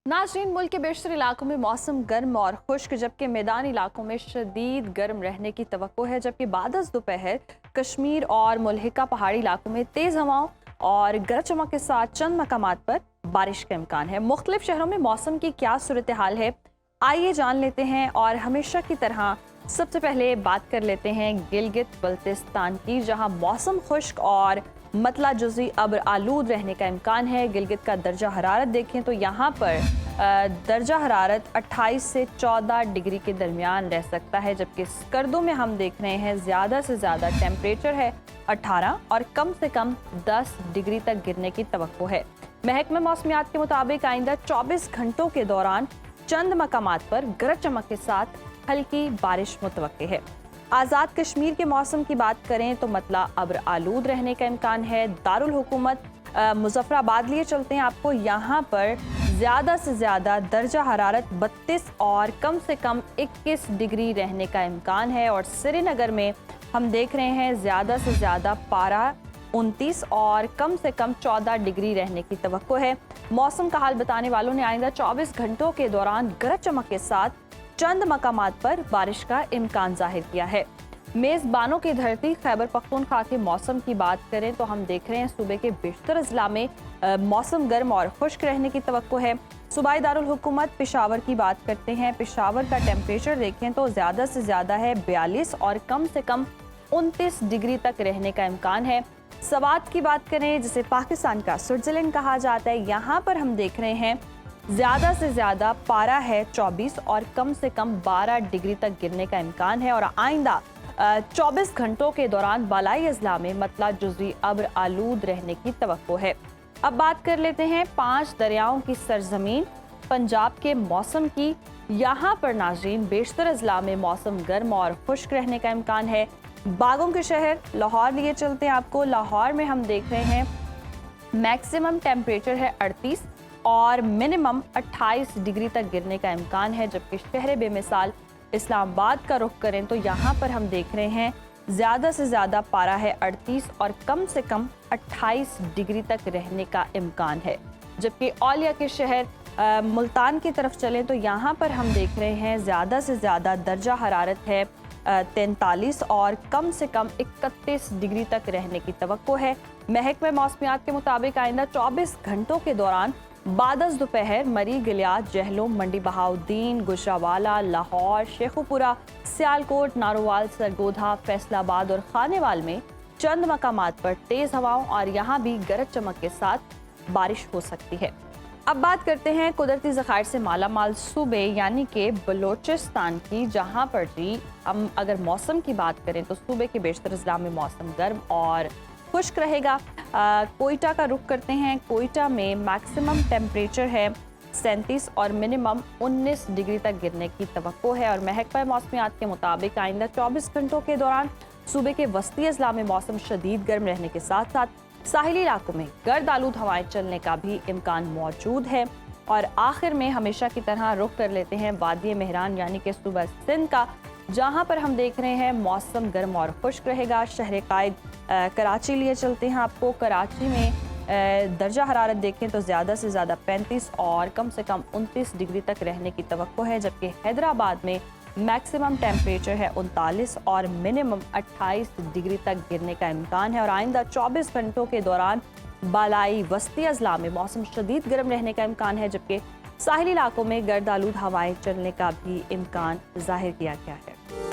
नाज़रीन, मुल्क के बेशतर इलाकों में मौसम गर्म और खुश्क, जबकि मैदानी इलाकों में शदीद गर्म रहने की तवक्को है। जबकि बाद दोपहर कश्मीर और मुल्हिका पहाड़ी इलाकों में तेज़ हवाओं और गरज चमक के साथ चंद मकामात पर बारिश का इम्कान है। मुख्तलिफ शहरों में मौसम की क्या सूरत हाल है, आइए जान लेते हैं। और हमेशा की तरह सबसे पहले बात कर लेते हैं गिलगित बल्तिस्तान की, जहां मौसम खुश्क और मतला जुज़ी अब्र आलूद रहने का इम्कान है। गिलगित का दर्जा हरारत देखें तो यहाँ पर दर्जा हरारत 28 से 14 डिग्री के दरमियान रह सकता है। जबकि स्कर्दों में हम देख रहे हैं ज़्यादा से ज़्यादा टेम्परेचर है 18 और कम से कम 10 डिग्री तक गिरने की तवक्को है। महकमा मौसमियात के मुताबिक आइंदा 24 घंटों के दौरान चंद मकामात पर गरज चमक के साथ हल्की बारिश मुतवक्के है। आज़ाद कश्मीर के मौसम की बात करें तो मतला अब्र आलूद रहने का इम्कान है। दारुल हुकूमत मुजफ्फराबाद लिए चलते हैं आपको, यहाँ पर ज़्यादा से ज़्यादा दर्जा हरारत 32 और कम से कम 21 डिग्री रहने का इम्कान है। और श्रीनगर में हम देख रहे हैं ज़्यादा से ज़्यादा पारा 29 और कम से कम 14 डिग्री रहने की तवक्को है। मौसम का हाल बताने वालों ने आइंदा 24 घंटों के दौरान गरज चमक के साथ चंद मकामात पर बारिश का इम्कान जाहिर किया है। मेज़बानों की धरती खैबर पख्तूनख्वा के मौसम की बात करें तो हम देख रहे हैं सूबे के बेशतर अजला में मौसम गर्म और खुश्क रहने की तवक्को है। सूबाई दारुल हुकूमत पेशावर की बात करते हैं। पेशावर का टेम्परेचर देखें तो ज़्यादा से ज़्यादा है 42 और कम से कम 29 डिग्री तक रहने का इम्कान है। सवात की बात करें, जिसे पाकिस्तान का स्विट्ज़रलैंड कहा जाता है, यहाँ पर हम देख रहे हैं ज़्यादा से ज़्यादा पारा है 24 और कम से कम 12 डिग्री तक गिरने का इम्कान है। और आइंदा 24 घंटों के दौरान बालाई अजला में मतला जुज़ी अब्र आलूद रहने की तवक्को है। अब बात कर लेते हैं 5 दरियाओं की सरजमीन पंजाब के मौसम की। यहाँ पर नाज़रीन बेशतर अजला में मौसम गर्म और खुश्क रहने का इम्कान है। बागों के शहर लाहौर लिए चलते हैं आपको। लाहौर में हम देख रहे हैं मैक्सिमम टेम्परेचर है 38 और मिनिमम 28 डिग्री तक गिरने का इम्कान है। जबकि शहर बेमिसाल इस्लामाबाद का रुख करें तो यहाँ पर हम देख रहे हैं ज़्यादा से ज़्यादा पारा है 38 और कम से कम 28 डिग्री तक रहने का इम्कान है। जबकि औलिया के शहर मुल्तान की तरफ चलें तो यहाँ पर हम देख रहे हैं ज़्यादा से ज़्यादा दर्जा हरारत है 43 और कम से कम 31 डिग्री तक रहने की तवक्को है। महकमा मौसमियात के मुताबिक आइंदा 24 घंटों के दौरान बाद दोपहर मरी, गिलियात, जहलुम, मंडी बहाउद्दीन, गुजरावाला, लाहौर, शेखुपुरा, सियालकोट, नारोवाल, सरगोधा, फैसलाबाद और खानेवाल में चंद मकामात पर तेज़ हवाओं और यहाँ भी गरज चमक के साथ बारिश हो सकती है। अब बात करते हैं कुदरती ज़खायर से माला माल सूबे यानी कि बलोचिस्तान की, जहाँ पर जी हम अगर मौसम की बात करें तो सूबे के बेशतर अजला में मौसम गर्म और खुश्क रहेगा। कोयटा का रुख करते हैं। कोयटा में मैक्सिमम टेम्परेचर है 37 और मिनिमम 19 डिग्री तक गिरने की तवक्को है। और महकमा मौसमियात के मुताबिक आइंदा 24 घंटों के दौरान सूबे के वस्ती अजला में मौसम शदीद गर्म रहने के साथ साथ साहिली इलाकों में गर्द आलूद हवाएं चलने का भी इम्कान मौजूद है। और आखिर में हमेशा की तरह रुख कर लेते हैं वादी महरान यानी कि सूबा सिंध का, जहाँ पर हम देख रहे हैं मौसम गर्म और खुश्क रहेगा। शहर कायद कराची लिए चलते हैं आपको। कराची में दर्जा हरारत देखें तो ज़्यादा से ज़्यादा 35 और कम से कम 29 डिग्री तक रहने की तवक्को है। जबकि हैदराबाद में मैक्सिमम टेम्परेचर है 39 और मिनिमम 28 डिग्री तक गिरने का इम्कान है। और आइंदा 24 घंटों के दौरान बालाई वस्ती अजला में मौसम शदीद गर्म रहने का इम्कान है। जबकि साहिली इलाकों में गर्द आलूद हवाएं चलने का भी इम्कान जाहिर किया गया है।